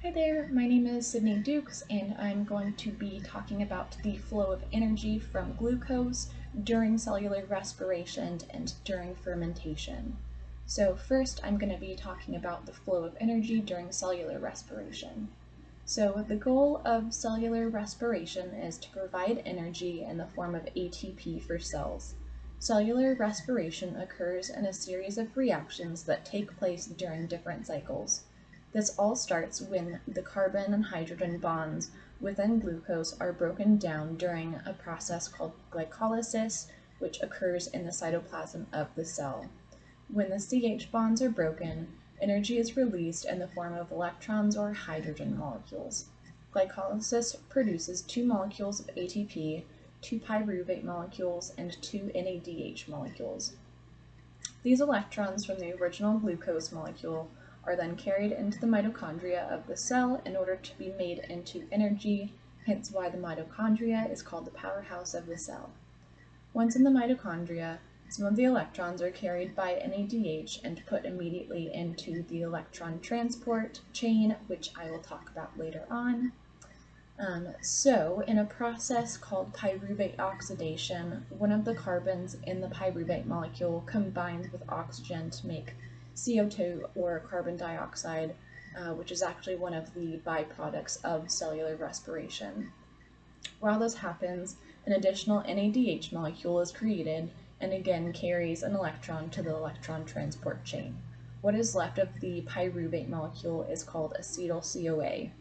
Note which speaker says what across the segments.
Speaker 1: Hi there, my name is Sydney Dukes, and I'm going to be talking about the flow of energy from glucose during cellular respiration and during fermentation. So first, I'm going to be talking about the flow of energy during cellular respiration. So the goal of cellular respiration is to provide energy in the form of ATP for cells. Cellular respiration occurs in a series of reactions that take place during different cycles. This all starts when the carbon and hydrogen bonds within glucose are broken down during a process called glycolysis, which occurs in the cytoplasm of the cell. When the CH bonds are broken, energy is released in the form of electrons or hydrogen molecules. Glycolysis produces two molecules of ATP, two pyruvate molecules, and two NADH molecules. These electrons from the original glucose molecule are then carried into the mitochondria of the cell in order to be made into energy, hence why the mitochondria is called the powerhouse of the cell. Once in the mitochondria, some of the electrons are carried by NADH and put immediately into the electron transport chain, which I will talk about later on. So, in a process called pyruvate oxidation, one of the carbons in the pyruvate molecule combines with oxygen to make CO2 or carbon dioxide, which is actually one of the byproducts of cellular respiration. While this happens, an additional NADH molecule is created and again carries an electron to the electron transport chain. What is left of the pyruvate molecule is called acetyl-CoA.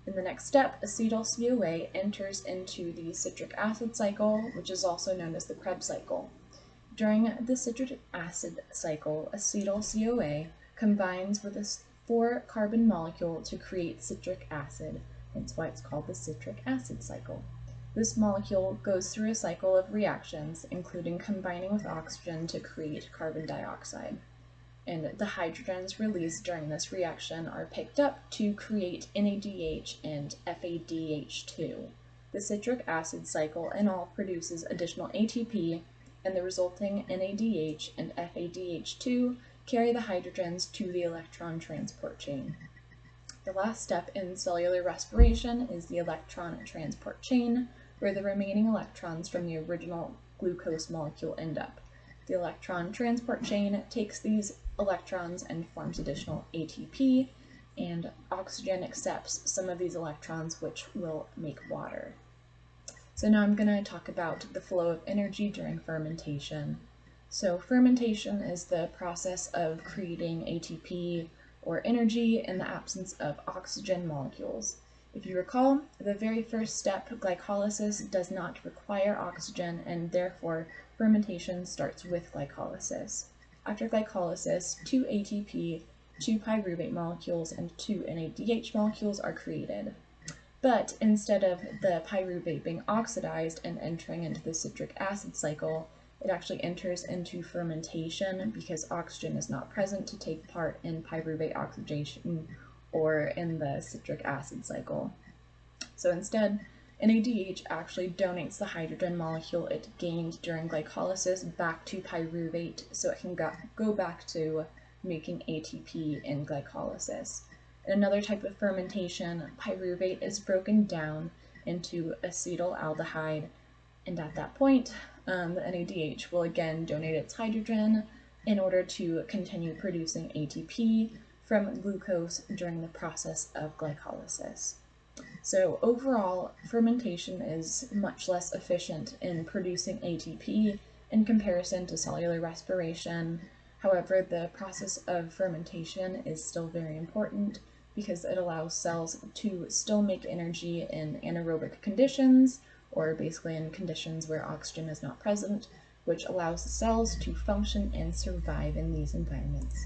Speaker 1: In the next step, acetyl-CoA enters into the citric acid cycle, which is also known as the Krebs cycle. During the citric acid cycle, acetyl-CoA combines with a 4-carbon molecule to create citric acid, hence why it's called the citric acid cycle. This molecule goes through a cycle of reactions, including combining with oxygen to create carbon dioxide. And the hydrogens released during this reaction are picked up to create NADH and FADH2. The citric acid cycle in all produces additional ATP, and the resulting NADH and FADH2 carry the hydrogens to the electron transport chain. The last step in cellular respiration is the electron transport chain, where the remaining electrons from the original glucose molecule end up. The electron transport chain takes these electrons and forms additional ATP, and oxygen accepts some of these electrons, which will make water. So now I'm going to talk about the flow of energy during fermentation. So fermentation is the process of creating ATP or energy in the absence of oxygen molecules. If you recall, the very first step, glycolysis, does not require oxygen, and therefore fermentation starts with glycolysis. After glycolysis, 2 ATP, 2 pyruvate molecules, and 2 NADH molecules are created. But instead of the pyruvate being oxidized and entering into the citric acid cycle, it actually enters into fermentation because oxygen is not present to take part in pyruvate oxidation or in the citric acid cycle. So instead, NADH actually donates the hydrogen molecule it gained during glycolysis back to pyruvate so it can go back to making ATP in glycolysis. In another type of fermentation, pyruvate is broken down into acetaldehyde, and at that point, the NADH will again donate its hydrogen in order to continue producing ATP from glucose during the process of glycolysis. So overall, fermentation is much less efficient in producing ATP in comparison to cellular respiration. However, the process of fermentation is still very important because it allows cells to still make energy in anaerobic conditions, or basically in conditions where oxygen is not present, which allows the cells to function and survive in these environments.